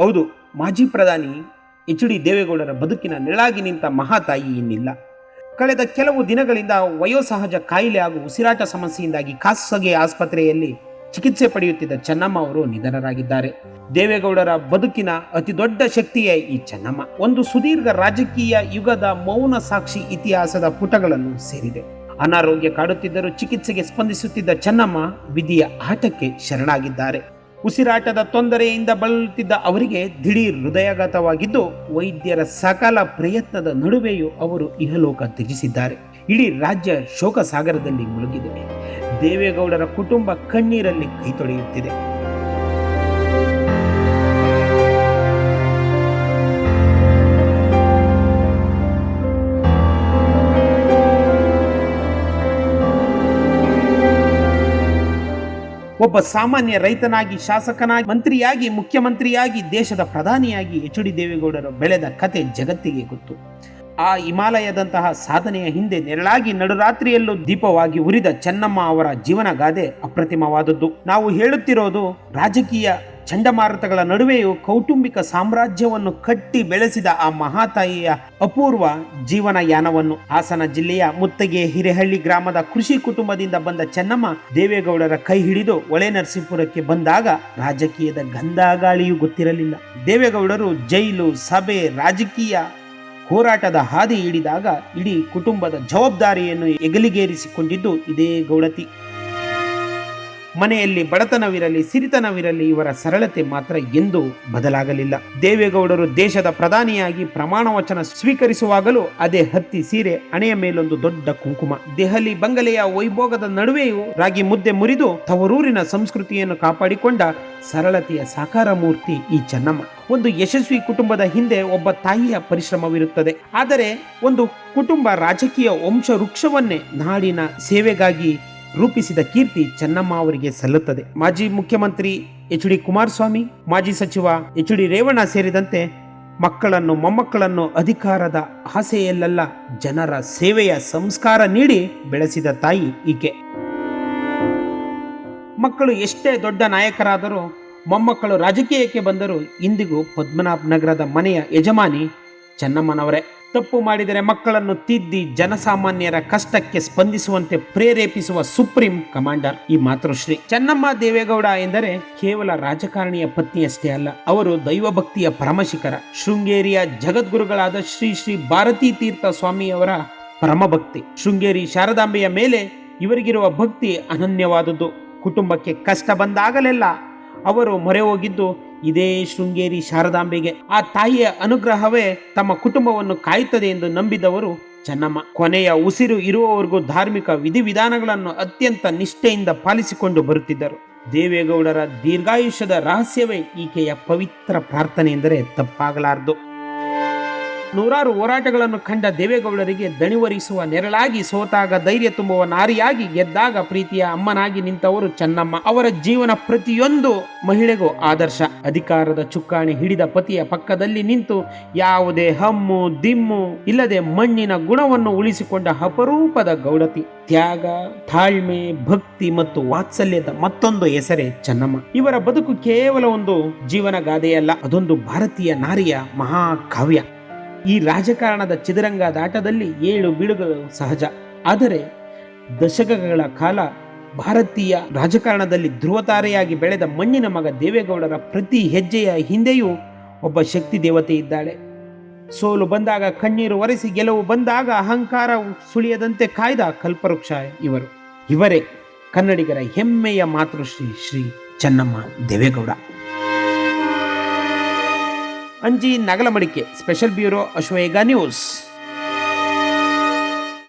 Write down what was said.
ಹೌದು, ಮಾಜಿ ಪ್ರಧಾನಿ ಎಚ್ ಡಿ ದೇವೇಗೌಡರ ಬದುಕಿನ ನೆರಳಾಗಿ ನಿಂತ ಮಹಾತಾಯಿ ಇನ್ನಿಲ್ಲ. ಕಳೆದ ಕೆಲವು ದಿನಗಳಿಂದ ವಯೋಸಹಜ ಕಾಯಿಲೆ ಹಾಗೂ ಉಸಿರಾಟ ಸಮಸ್ಯೆಯಿಂದಾಗಿ ಖಾಸಗಿ ಆಸ್ಪತ್ರೆಯಲ್ಲಿ ಚಿಕಿತ್ಸೆ ಪಡೆಯುತ್ತಿದ್ದ ಚೆನ್ನಮ್ಮ ಅವರು ನಿಧನರಾಗಿದ್ದಾರೆ. ದೇವೇಗೌಡರ ಬದುಕಿನ ಅತಿ ದೊಡ್ಡ ಶಕ್ತಿಯೇ ಈ ಚೆನ್ನಮ್ಮ. ಒಂದು ಸುದೀರ್ಘ ರಾಜಕೀಯ ಯುಗದ ಮೌನ ಸಾಕ್ಷಿ ಇತಿಹಾಸದ ಪುಟಗಳನ್ನು ಸೇರಿದೆ. ಅನಾರೋಗ್ಯ ಕಾಡುತ್ತಿದ್ದರೂ ಚಿಕಿತ್ಸೆಗೆ ಸ್ಪಂದಿಸುತ್ತಿದ್ದ ಚೆನ್ನಮ್ಮ ವಿಧಿಯ ಆಟಕ್ಕೆ ಶರಣಾಗಿದ್ದಾರೆ. ಉಸಿರಾಟದ ತೊಂದರೆಯಿಂದ ಬಳಲುತ್ತಿದ್ದ ಅವರಿಗೆ ದಿಢೀರ್ ಹೃದಯಾಘಾತವಾಗಿದ್ದು, ವೈದ್ಯರ ಸಕಲ ಪ್ರಯತ್ನದ ನಡುವೆಯೂ ಅವರು ಇಹಲೋಕ ತ್ಯಜಿಸಿದ್ದಾರೆ. ಇಡೀ ರಾಜ್ಯ ಶೋಕ ಸಾಗರದಲ್ಲಿ ಮುಳುಗಿದೆ. ದೇವೇಗೌಡರ ಕುಟುಂಬ ಕಣ್ಣೀರಲ್ಲಿ ಕೈ ತೊಳೆಯುತ್ತಿದೆ. ಒಬ್ಬ ಸಾಮಾನ್ಯ ರೈತನಾಗಿ, ಶಾಸಕನಾಗಿ, ಮಂತ್ರಿಯಾಗಿ, ಮುಖ್ಯಮಂತ್ರಿಯಾಗಿ, ದೇಶದ ಪ್ರಧಾನಿಯಾಗಿ ಎಚ್ ಡಿ ದೇವೇಗೌಡರು ಬೆಳೆದ ಕತೆ ಜಗತ್ತಿಗೆ ಗೊತ್ತು. ಆ ಹಿಮಾಲಯದಂತಹ ಸಾಧನೆಯ ಹಿಂದೆ ನೆರಳಾಗಿ ನಡುರಾತ್ರಿಯಲ್ಲೂ ದೀಪವಾಗಿ ಉರಿದ ಚೆನ್ನಮ್ಮ ಅವರ ಜೀವನ ಗಾದೆ ಅಪ್ರತಿಮವಾದದ್ದು. ನಾವು ಹೇಳುತ್ತಿರೋದು ರಾಜಕೀಯ ಚಂಡಮಾರುತಗಳ ನಡುವೆಯೂ ಕೌಟುಂಬಿಕ ಸಾಮ್ರಾಜ್ಯವನ್ನು ಕಟ್ಟಿ ಬೆಳೆಸಿದ ಆ ಮಹಾತಾಯಿಯ ಅಪೂರ್ವ ಜೀವನ ಯಾನವನ್ನು. ಹಾಸನ ಜಿಲ್ಲೆಯ ಮುತ್ತಗೆ ಹಿರೇಹಳ್ಳಿ ಗ್ರಾಮದ ಕೃಷಿ ಕುಟುಂಬದಿಂದ ಬಂದ ಚೆನ್ನಮ್ಮ ದೇವೇಗೌಡರ ಕೈ ಹಿಡಿದು ಹೊಳೆನರಸೀಪುರಕ್ಕೆ ಬಂದಾಗ ರಾಜಕೀಯದ ಗಂಧಗಾಳಿಯೂ ಗೊತ್ತಿರಲಿಲ್ಲ. ದೇವೇಗೌಡರು ಜೈಲು, ಸಭೆ, ರಾಜಕೀಯ ಹೋರಾಟದ ಹಾದಿ ಹಿಡಿದಾಗ ಇಡೀ ಕುಟುಂಬದ ಜವಾಬ್ದಾರಿಯನ್ನು ಹೆಗಲಿಗೇರಿಸಿಕೊಂಡಿದ್ದು ಇದೇ ಗೌಡತಿ. ಮನೆಯಲ್ಲಿ ಬಡತನವಿರಲಿ, ಸಿರಿತನವಿರಲಿ, ಇವರ ಸರಳತೆ ಮಾತ್ರ ಎಂದೂ ಬದಲಾಗಲಿಲ್ಲ. ದೇವೇಗೌಡರು ದೇಶದ ಪ್ರಧಾನಿಯಾಗಿ ಪ್ರಮಾಣ ವಚನ ಸ್ವೀಕರಿಸುವಾಗಲೂ ಅದೇ ಹತ್ತಿ ಸೀರೆ, ಹಣೆಯ ಮೇಲೊಂದು ದೊಡ್ಡ ಕುಂಕುಮ. ದೆಹಲಿ ಬಂಗಲೆಯ ವೈಭೋಗದ ನಡುವೆಯೂ ರಾಗಿ ಮುದ್ದೆ ಮುರಿದು ತವರೂರಿನ ಸಂಸ್ಕೃತಿಯನ್ನು ಕಾಪಾಡಿಕೊಂಡ ಸರಳತೆಯ ಸಾಕಾರ ಮೂರ್ತಿ ಈ ಚೆನ್ನಮ್ಮ. ಒಂದು ಯಶಸ್ವಿ ಕುಟುಂಬದ ಹಿಂದೆ ಒಬ್ಬ ತಾಯಿಯ ಪರಿಶ್ರಮವಿರುತ್ತದೆ. ಆದರೆ ಒಂದು ಕುಟುಂಬ ರಾಜಕೀಯ ವಂಶ ವೃಕ್ಷವನ್ನೇ ನಾಡಿನ ಸೇವೆಗಾಗಿ ರೂಪಿಸಿದ ಕೀರ್ತಿ ಚೆನ್ನಮ್ಮ ಅವರಿಗೆ ಸಲ್ಲುತ್ತದೆ. ಮಾಜಿ ಮುಖ್ಯಮಂತ್ರಿ ಎಚ್ ಡಿ ಕುಮಾರಸ್ವಾಮಿ, ಮಾಜಿ ಸಚಿವ ಎಚ್ ಡಿ ರೇವಣ್ಣ ಸೇರಿದಂತೆ ಮಕ್ಕಳನ್ನು, ಮೊಮ್ಮಕ್ಕಳನ್ನು ಅಧಿಕಾರದ ಆಸೆಯಲ್ಲೆಲ್ಲ ಜನರ ಸೇವೆಯ ಸಂಸ್ಕಾರ ನೀಡಿ ಬೆಳೆಸಿದ ತಾಯಿ ಈಕೆ. ಮಕ್ಕಳು ಎಷ್ಟೇ ದೊಡ್ಡ ನಾಯಕರಾದರೂ, ಮೊಮ್ಮಕ್ಕಳು ರಾಜಕೀಯಕ್ಕೆ ಬಂದರೂ ಇಂದಿಗೂ ಪದ್ಮನಾಭ ನಗರದ ಮನೆಯ ಯಜಮಾನಿ ಚೆನ್ನಮ್ಮನವರೇ. ತಪ್ಪು ಮಾಡಿದರೆ ಮಕ್ಕಳನ್ನು ತಿದ್ದಿ ಜನಸಾಮಾನ್ಯರ ಕಷ್ಟಕ್ಕೆ ಸ್ಪಂದಿಸುವಂತೆ ಪ್ರೇರೇಪಿಸುವ ಸುಪ್ರೀಂ ಕಮಾಂಡರ್ ಈ ಮಾತೃಶ್ರೀ. ಚೆನ್ನಮ್ಮ ದೇವೇಗೌಡ ಎಂದರೆ ಕೇವಲ ರಾಜಕಾರಣಿಯ ಪತ್ನಿಯಷ್ಟೇ ಅಲ್ಲ, ಅವರು ದೈವಭಕ್ತಿಯ ಪರಮಶಿಖರ. ಶೃಂಗೇರಿಯ ಜಗದ್ಗುರುಗಳಾದ ಶ್ರೀ ಶ್ರೀ ಭಾರತೀ ತೀರ್ಥ ಸ್ವಾಮಿಯವರ ಪರಮಭಕ್ತಿ. ಶೃಂಗೇರಿ ಶಾರದಾಂಬೆಯ ಮೇಲೆ ಇವರಿಗಿರುವ ಭಕ್ತಿ ಅನನ್ಯವಾದದ್ದು. ಕುಟುಂಬಕ್ಕೆ ಕಷ್ಟ ಬಂದಾಗಲೆಲ್ಲ ಅವರು ಮೊರೆ ಹೋಗಿದ್ದು ಇದೇ ಶೃಂಗೇರಿ ಶಾರದಾಂಬೆಗೆ. ಆ ತಾಯಿಯ ಅನುಗ್ರಹವೇ ತಮ್ಮ ಕುಟುಂಬವನ್ನು ಕಾಯುತ್ತದೆ ಎಂದು ನಂಬಿದವರು ಚೆನ್ನಮ್ಮ. ಕೊನೆಯ ಉಸಿರು ಇರುವವರೆಗೂ ಧಾರ್ಮಿಕ ವಿಧಿವಿಧಾನಗಳನ್ನು ಅತ್ಯಂತ ನಿಷ್ಠೆಯಿಂದ ಪಾಲಿಸಿಕೊಂಡು ಬರುತ್ತಿದ್ದರು. ದೇವೇಗೌಡರ ದೀರ್ಘಾಯುಷ್ಯದ ರಹಸ್ಯವೇ ಈಕೆಯ ಪವಿತ್ರ ಪ್ರಾರ್ಥನೆ ಎಂದರೆ ತಪ್ಪಾಗಲಾರದು. ನೂರಾರು ಹೋರಾಟಗಳನ್ನು ಕಂಡ ದೇವೇಗೌಡರಿಗೆ ದಣಿವರಿಸುವ ನೆರಳಾಗಿ, ಸೋತಾಗ ಧೈರ್ಯ ತುಂಬುವ ನಾರಿಯಾಗಿ, ಗೆದ್ದಾಗ ಪ್ರೀತಿಯ ಅಮ್ಮನಾಗಿ ನಿಂತವರು ಚೆನ್ನಮ್ಮ. ಅವರ ಜೀವನ ಪ್ರತಿಯೊಂದು ಮಹಿಳೆಗೂ ಆದರ್ಶ. ಅಧಿಕಾರದ ಚುಕ್ಕಾಣಿ ಹಿಡಿದ ಪತಿಯ ಪಕ್ಕದಲ್ಲಿ ನಿಂತು ಯಾವುದೇ ಹಮ್ಮು ದಿಮ್ಮು ಇಲ್ಲದೆ ಮಣ್ಣಿನ ಗುಣವನ್ನು ಉಳಿಸಿಕೊಂಡ ಅಪರೂಪದ ಗೌಡತಿ. ತ್ಯಾಗ, ತಾಳ್ಮೆ, ಭಕ್ತಿ ಮತ್ತು ವಾತ್ಸಲ್ಯದ ಮತ್ತೊಂದು ಹೆಸರೇ ಚೆನ್ನಮ್ಮ. ಇವರ ಬದುಕು ಕೇವಲ ಒಂದು ಜೀವನ ಗಾದೆಯಲ್ಲ, ಅದೊಂದು ಭಾರತೀಯ ನಾರಿಯ ಮಹಾಕಾವ್ಯ. ಈ ರಾಜಕಾರಣದ ಚದುರಂಗದಾಟದಲ್ಲಿ ಏಳು ಬೀಳುಗಳು ಸಹಜ. ಆದರೆ ದಶಕಗಳ ಕಾಲ ಭಾರತೀಯ ರಾಜಕಾರಣದಲ್ಲಿ ಧ್ರುವತಾರೆಯಾಗಿ ಬೆಳೆದ ಮಣ್ಣಿನ ಮಗ ದೇವೇಗೌಡರ ಪ್ರತಿ ಹೆಜ್ಜೆಯ ಹಿಂದೆಯೂ ಒಬ್ಬ ಶಕ್ತಿ ದೇವತೆ ಇದ್ದಾಳೆ. ಸೋಲು ಬಂದಾಗ ಕಣ್ಣೀರು ಒರೆಸಿ, ಗೆಲುವು ಬಂದಾಗ ಅಹಂಕಾರ ಸುಳಿಯದಂತೆ ಕಾಯ್ದ ಕಲ್ಪವೃಕ್ಷ ಇವರು. ಇವರೇ ಕನ್ನಡಿಗರ ಹೆಮ್ಮೆಯ ಮಾತೃಶ್ರೀ Shri Chennamma Devegowda. Anji Nagalamadike, special bureau, Ashwavega news.